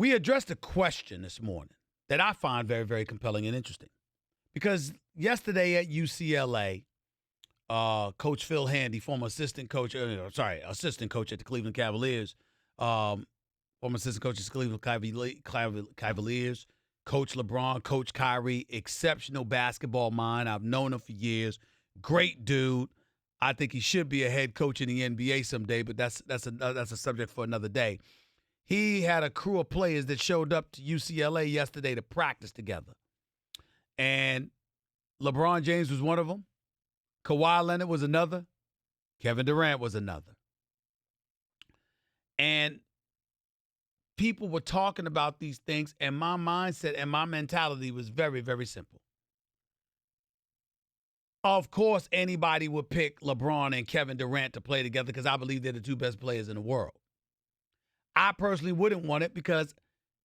We addressed a question this morning that I find very, very compelling and interesting. Because yesterday at UCLA, Coach Phil Handy, former assistant coach at the Cleveland Cavaliers, former assistant coach at the Cleveland Cavaliers, Coach LeBron, Coach Kyrie, exceptional basketball mind. I've known him for years. Great dude. I think he should be a head coach in the NBA someday, but that's a subject for another day. He had a crew of players that showed up to UCLA yesterday to practice together. And LeBron James was one of them. Kawhi Leonard was another. Kevin Durant was another. And people were talking about these things, and my mindset and my mentality was very, very simple. Of course, anybody would pick LeBron and Kevin Durant to play together because I believe they're the two best players in the world. I personally wouldn't want it because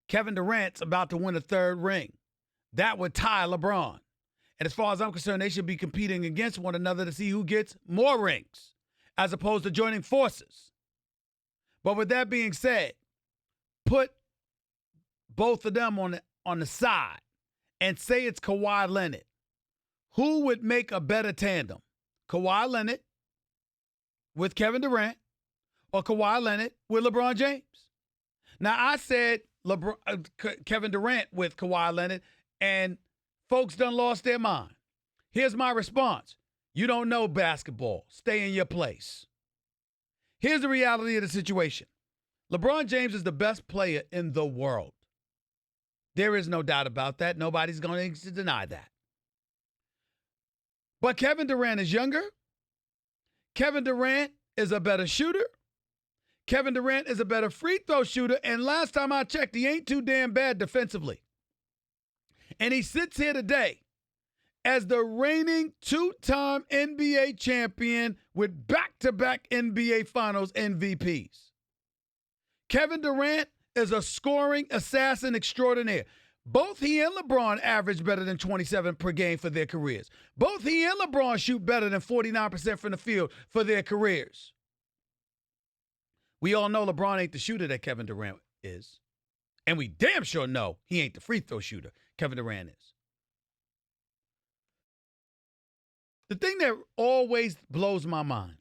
Kevin Durant's about to win a third ring. That would tie LeBron. And as far as I'm concerned, they should be competing against one another to see who gets more rings as opposed to joining forces. But with that being said, put both of them on the side and say it's Kawhi Leonard. Who would make a better tandem? Kawhi Leonard with Kevin Durant or Kawhi Leonard with LeBron James? Now, I said Kevin Durant with Kawhi Leonard, and folks done lost their mind. Here's my response. You don't know basketball. Stay in your place. Here's the reality of the situation. LeBron James is the best player in the world. There is no doubt about that. Nobody's going to deny that. But Kevin Durant is younger. Kevin Durant is a better shooter. Kevin Durant is a better free throw shooter. And last time I checked, he ain't too damn bad defensively. And he sits here today as the reigning two-time NBA champion with back-to-back NBA Finals MVPs. Kevin Durant is a scoring assassin extraordinaire. Both he and LeBron average better than 27 per game for their careers. Both he and LeBron shoot better than 49% from the field for their careers. We all know LeBron ain't the shooter that Kevin Durant is. And we damn sure know he ain't the free throw shooter Kevin Durant is. The thing that always blows my mind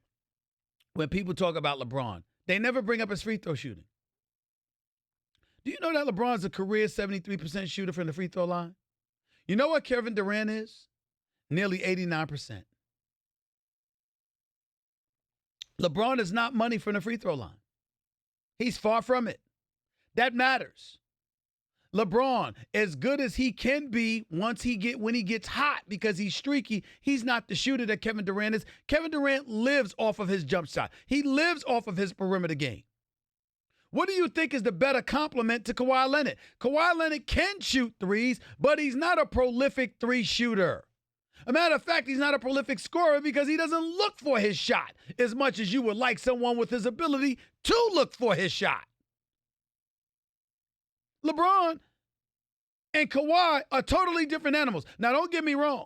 when people talk about LeBron, they never bring up his free throw shooting. Do you know that LeBron's a career 73% shooter from the free throw line? You know what Kevin Durant is? Nearly 89%. LeBron is not money from the free throw line. He's far from it. That matters. LeBron, as good as he can be when he gets hot because he's streaky, he's not the shooter that Kevin Durant is. Kevin Durant lives off of his jump shot. He lives off of his perimeter game. What do you think is the better compliment to Kawhi Leonard? Kawhi Leonard can shoot threes, but he's not a prolific three shooter. A matter of fact, he's not a prolific scorer because he doesn't look for his shot as much as you would like someone with his ability to look for his shot. LeBron and Kawhi are totally different animals. Now, don't get me wrong.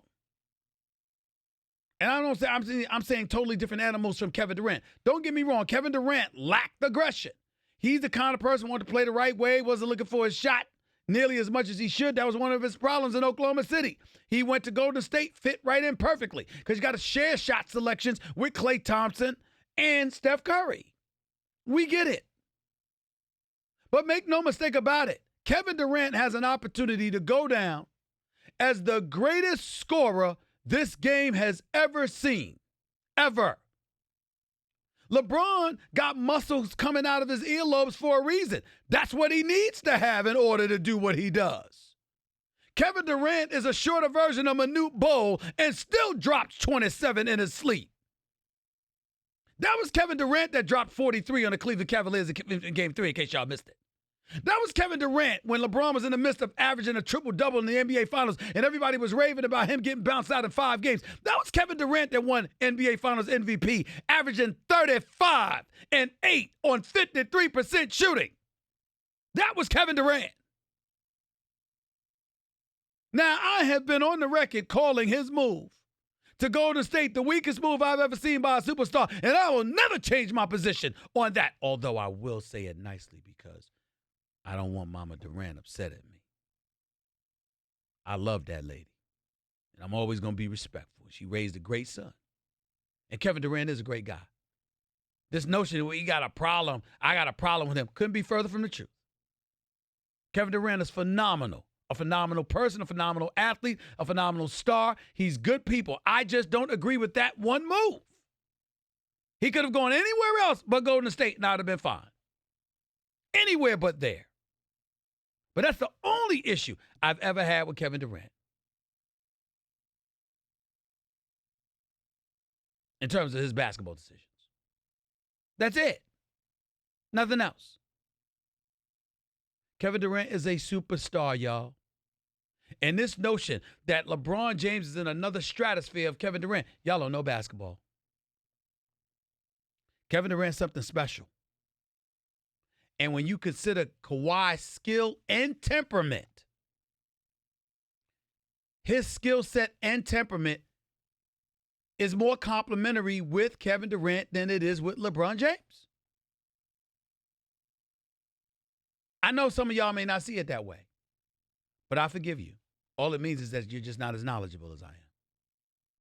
And I'm saying totally different animals from Kevin Durant. Don't get me wrong. Kevin Durant lacked aggression. He's the kind of person who wanted to play the right way, wasn't looking for his shot nearly as much as he should. That was one of his problems in Oklahoma City. He went to Golden State, fit right in perfectly because you got to share shot selections with Klay Thompson and Steph Curry. We get it. But make no mistake about it. Kevin Durant has an opportunity to go down as the greatest scorer this game has ever seen. Ever. LeBron got muscles coming out of his earlobes for a reason. That's what he needs to have in order to do what he does. Kevin Durant is a shorter version of Manute Bol and still drops 27 in his sleep. That was Kevin Durant that dropped 43 on the Cleveland Cavaliers in Game 3, in case y'all missed it. That was Kevin Durant when LeBron was in the midst of averaging a triple-double in the NBA Finals and everybody was raving about him getting bounced out in 5 games. That was Kevin Durant that won NBA Finals MVP, averaging 35 and 8 on 53% shooting. That was Kevin Durant. Now, I have been on the record calling his move to Golden State the weakest move I've ever seen by a superstar, and I will never change my position on that, although I will say it nicely because I don't want Mama Durant upset at me. I love that lady. And I'm always going to be respectful. She raised a great son. And Kevin Durant is a great guy. This notion that we got a problem, I got a problem with him, couldn't be further from the truth. Kevin Durant is phenomenal. A phenomenal person, a phenomenal athlete, a phenomenal star. He's good people. I just don't agree with that one move. He could have gone anywhere else but Golden State and I'd have been fine. Anywhere but there. But that's the only issue I've ever had with Kevin Durant. In terms of his basketball decisions. That's it. Nothing else. Kevin Durant is a superstar, y'all. And this notion that LeBron James is in another stratosphere of Kevin Durant, y'all don't know basketball. Kevin Durant's something special. And when you consider Kawhi's skill and temperament, his skill set and temperament is more complementary with Kevin Durant than it is with LeBron James. I know some of y'all may not see it that way, but I forgive you. All it means is that you're just not as knowledgeable as I am.